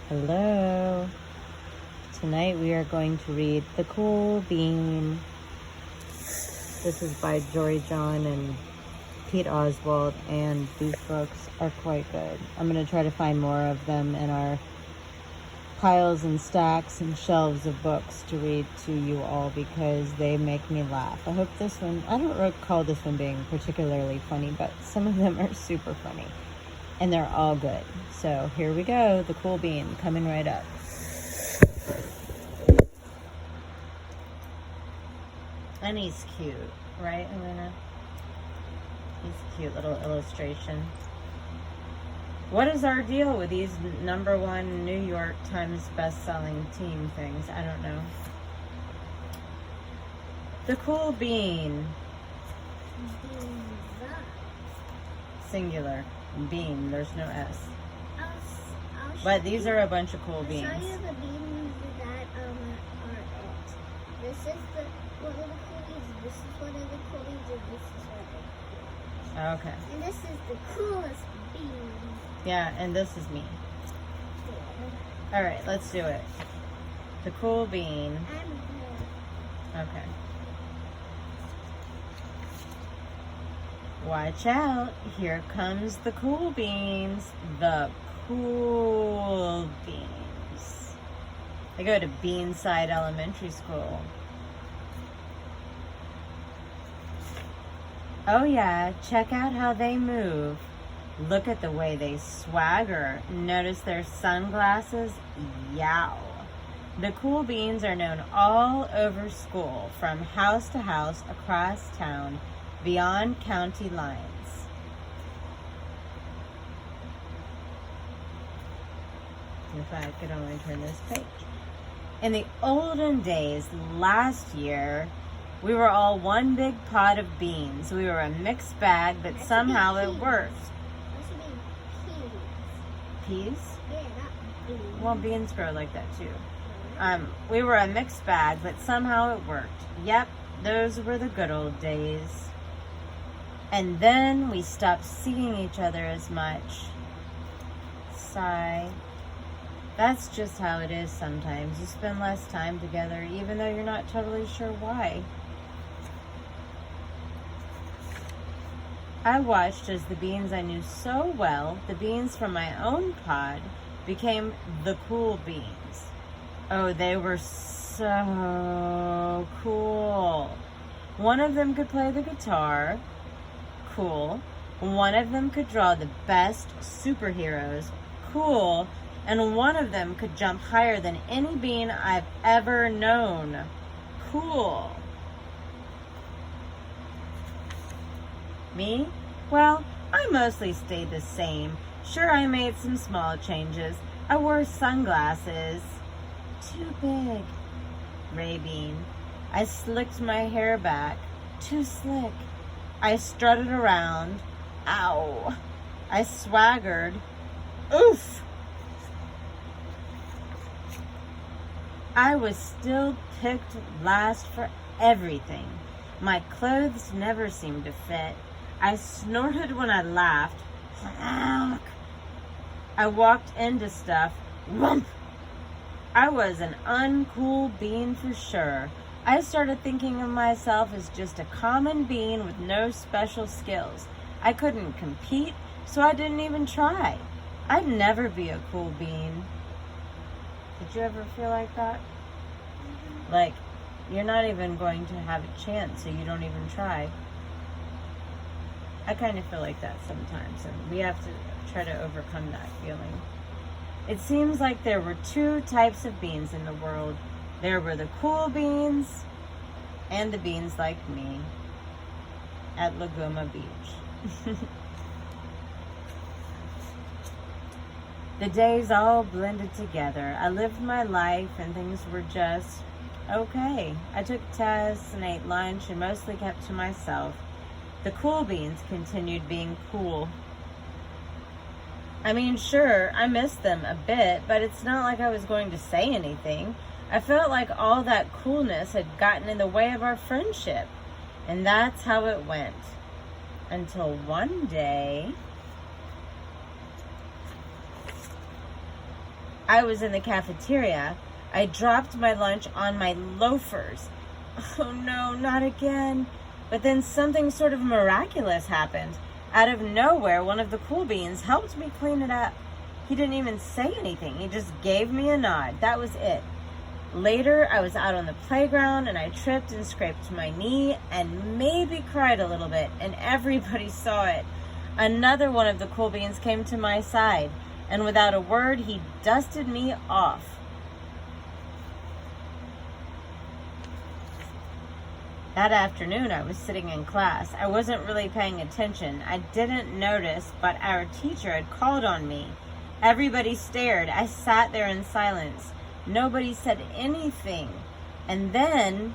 Hello. Tonight we are going to read The Cool Bean. This is by Jory John and Pete Oswald, and these books are quite good. I'm going to try to find more of them in our piles and stacks and shelves of books to read to you all because they make me laugh. I hope this one, I don't recall this one being particularly funny, but some of them are super funny and they're all good. So here we go. The Cool Bean coming right up. And he's cute, right, Elena? He's a cute little illustration. What is our deal with these #1 New York Times best-selling team things? I don't know. The Cool Bean. Singular. Bean. There's no S. But these are a bunch of cool beans. I'll show you the beans that are it. This is one of the coolies. This is one of the coolies, and this is one of the coolies. Okay. And this is the coolest bean. Yeah, and this is me. All right, let's do it. The Cool Bean. I'm here. Okay. Watch out. Here comes the cool beans. The cool beans. I go to Beanside Elementary School. Oh yeah, check out how they move. Look at the way they swagger. Notice their sunglasses? Yow. The cool beans are known all over school, from house to house, across town, beyond county lines. If I could only turn this page. In the olden days, last year, we were all one big pot of beans. We were a mixed bag, but somehow it worked. Peas? Yeah, not beans. Well, beans grow like that too. We were a mixed bag, but somehow it worked. Yep, those were the good old days. And then we stopped seeing each other as much. Sigh. That's just how it is sometimes. You spend less time together, even though you're not totally sure why. I watched as the beans I knew so well, the beans from my own pod, became the cool beans. Oh, they were so cool. One of them could play the guitar. Cool. One of them could draw the best superheroes. Cool. And one of them could jump higher than any bean I've ever known. Cool. Me? Well, I mostly stayed the same. Sure, I made some small changes. I wore sunglasses. Too big. Ray Bean. I slicked my hair back. Too slick. I strutted around. Ow. I swaggered. Oof. I was still picked last for everything. My clothes never seemed to fit. I snorted when I laughed. I walked into stuff. Whump. I was an uncool bean for sure. I started thinking of myself as just a common bean with no special skills. I couldn't compete, so I didn't even try. I'd never be a cool bean. Did you ever feel like that? Like, you're not even going to have a chance, so you don't even try. I kind of feel like that sometimes, and we have to try to overcome that feeling. It seems like there were two types of beans in the world. There were the cool beans and the beans like me at Laguna Beach. The days all blended together. I lived my life and things were just okay. I took tests and ate lunch and mostly kept to myself. The cool beans continued being cool. I mean, sure, I missed them a bit, but it's not like I was going to say anything. I felt like all that coolness had gotten in the way of our friendship. And that's how it went. Until one day... I was in the cafeteria. I dropped my lunch on my loafers. Oh no, not again. But then something sort of miraculous happened. Out of nowhere, one of the cool beans helped me clean it up. He didn't even say anything. He just gave me a nod. That was it. Later, I was out on the playground and I tripped and scraped my knee and maybe cried a little bit, and everybody saw it. Another one of the cool beans came to my side, and without a word, he dusted me off. That afternoon, I was sitting in class. I wasn't really paying attention. I didn't notice, but our teacher had called on me. Everybody stared. I sat there in silence. Nobody said anything. And then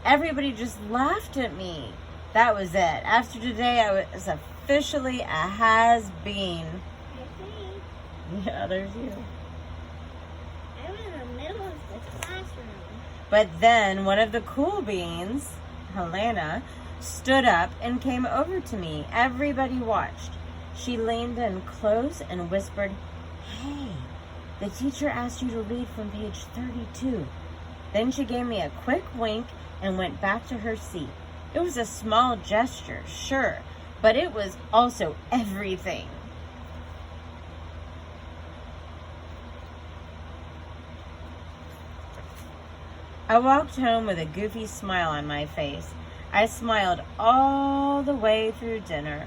everybody just laughed at me. That was it. After today, I was officially a has-been. Yeah, there's you. I'm in the middle of the classroom. But then one of the cool beans, Helena, stood up and came over to me. Everybody watched. She leaned in close and whispered, "Hey, the teacher asked you to read from page 32. Then she gave me a quick wink and went back to her seat. It was a small gesture, sure, but it was also everything. I walked home with a goofy smile on my face. I smiled all the way through dinner.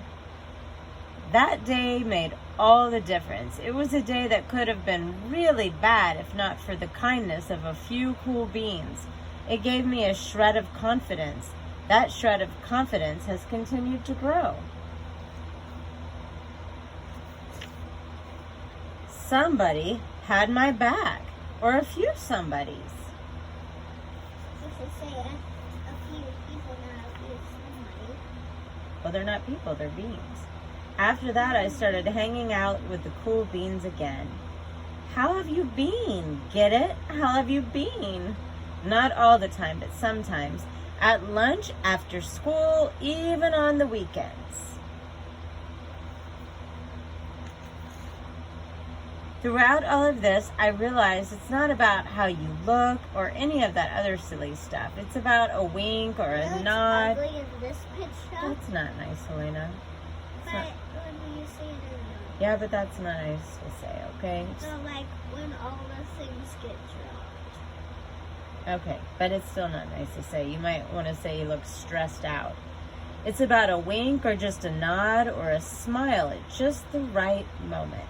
That day made all the difference. It was a day that could have been really bad if not for the kindness of a few cool beans. It gave me a shred of confidence. That shred of confidence has continued to grow. Somebody had my back, or a few somebodies. You should say a few people, not a few somebody. Well, they're not people, they're beans. After that, I started hanging out with the cool beans again. How have you been? Get it? How have you been? Not all the time, but sometimes. At lunch, after school, even on the weekends. Throughout all of this, I realized it's not about how you look or any of that other silly stuff. It's about a wink or a nod. Ugly in this picture. That's not nice, Helena. But when you say it in the... Yeah, but that's not nice to say, okay? So like when all the things get dropped. Okay, but it's still not nice to say. You might want to say you look stressed out. It's about a wink or just a nod or a smile at just the right moment.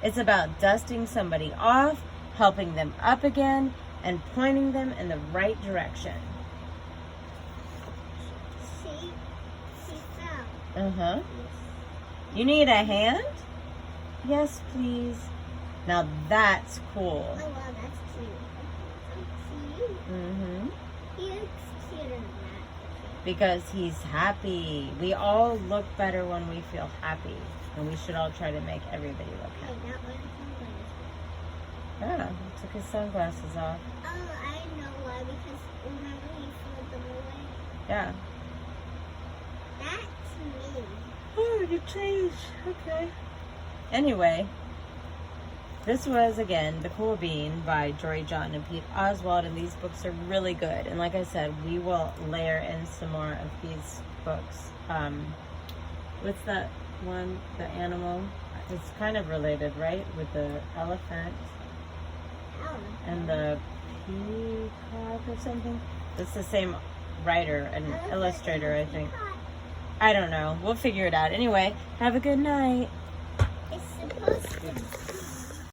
It's about dusting somebody off, helping them up again, and pointing them in the right direction. She fell. Uh-huh. You need a hand? Yes, please. Now that's cool. Oh wow, that's cute. So cute. Mm-hmm. He looks cuter than that. Because he's happy. We all look better when we feel happy. And we should all try to make everybody look Hey, happy. not one sunglasses. Yeah, he took his sunglasses off. Oh, I know why. Because remember he threw them away? Yeah. That's me. Oh, you changed. Okay. Anyway, this was, again, The Cool Bean by Jory John and Pete Oswald, and these books are really good. And like I said, we will layer in some more of these books. What's that one? The animal? It's kind of related, right? With the elephant and the peacock or something. It's the same writer and illustrator, I think. I don't know. We'll figure it out. Anyway, have a good night. It's supposed to